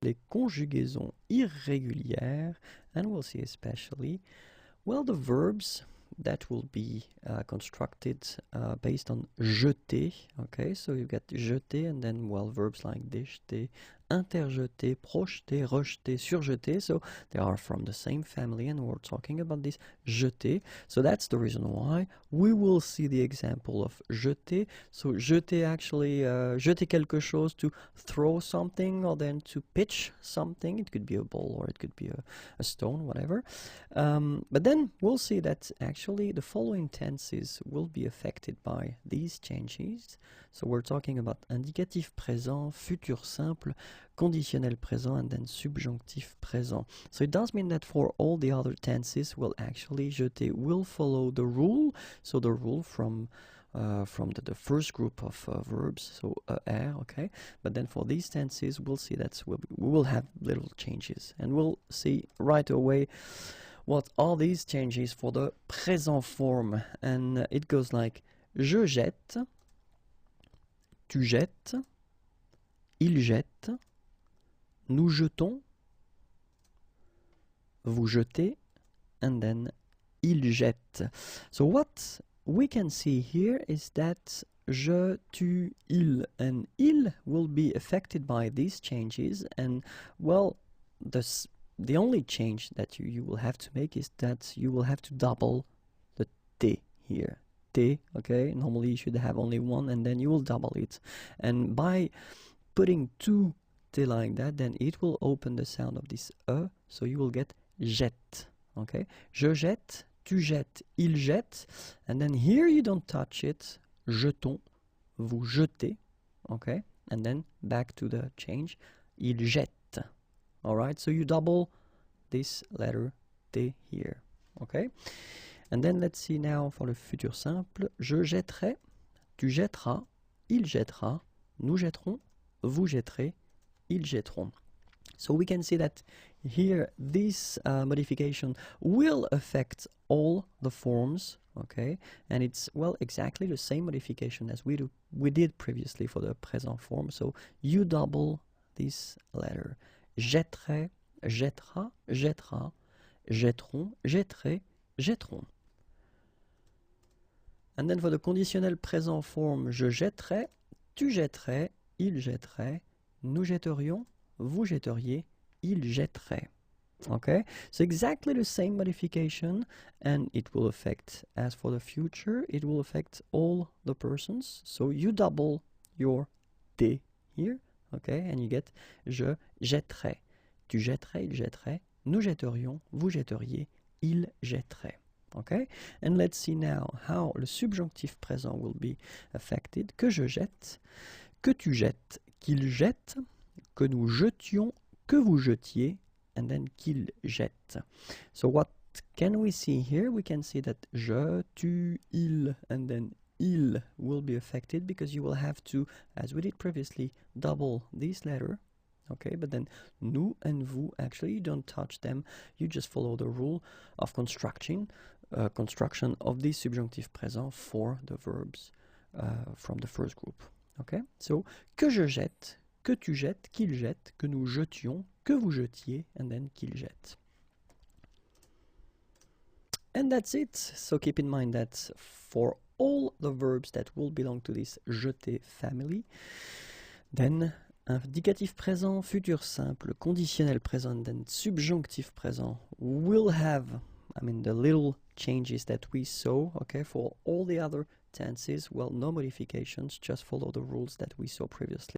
les conjugaisons irrégulières, and we'll see especially, well, the verbs that will be constructed based on jeter. Okay, so you get jeter and then, well, verbs like déjeter, interjeter, projeter, rejeter, surjeter. So they are from the same family, and we're talking about this jeter. So that's the reason why we will see the example of jeter. So jeter, actually, jeter quelque chose, to throw something, or then to pitch something. It could be a ball, or it could be a stone, whatever. But then we'll see that actually the following tenses will be affected by these changes. So we're talking about indicatif présent, futur simple, conditionnel présent, and then subjonctif présent. So it does mean that for all the other tenses, well, actually, jeter will follow the rule. So the rule from the first group of verbs, so er, okay. But then for these tenses, we'll see that we will have little changes, and we'll see right away what are these changes for the présent form. And it goes like je jette, tu jettes, il jette, nous jetons, vous jetez, and then il jette. So what we can see here is that je, tu, il, and il will be affected by these changes, and well, the only change that you will have to make is that you will have to double the t here. T, okay, normally you should have only one, and then you will double it. And by putting two t like that, then it will open the sound of this e, so you will get jette, okay. Je jette, tu jettes, il jette, and then here you don't touch it, jetons, vous jetez, okay, and then back to the change, il jette, alright, so you double this letter T here, okay. And then let's see now for the futur simple, je jetterai, tu jetteras, il jettera, nous jetterons, vous jetterez, ils jetteront. So we can see that here this modification will affect all the forms, okay, and it's, well, exactly the same modification as we did previously for the present form. So you double this letter, jetterai, jettera, jettera, jetteront, jetterai, jetteront. And then for the conditionnel présent form, je jetterai, tu jetterais, il jetterait, nous jetterions, vous jetteriez, il jetterait. Okay, so exactly the same modification, and it will affect, as for the future, it will affect all the persons. So you double your T here, okay, and you get je jetterai, tu jetterais, il jetterait, nous jetterions, vous jetteriez, il jetterait. Okay, and let's see now how le subjonctif présent will be affected. Que je jette, que tu jettes, qu'il jette, que nous jetions, que vous jetiez, and then qu'il jette. So what can we see here? We can see that je, tu, il, and then il will be affected because you will have to, as we did previously, double this letter. Okay, but then nous and vous, actually you don't touch them, you just follow the rule of construction of the subjunctive présent for the verbs from the first group. Okay, so que je jette, que tu jettes, qu'il jette, que nous jetions, que vous jetiez, and then qu'il jette. And that's it. So keep in mind that for all the verbs that will belong to this jeter family, then indicatif présent, futur simple, conditionnel présent, and then subjonctif présent will have, I mean, the little changes that we saw. Okay, for all the other tenses, well, no modifications, just follow the rules that we saw previously.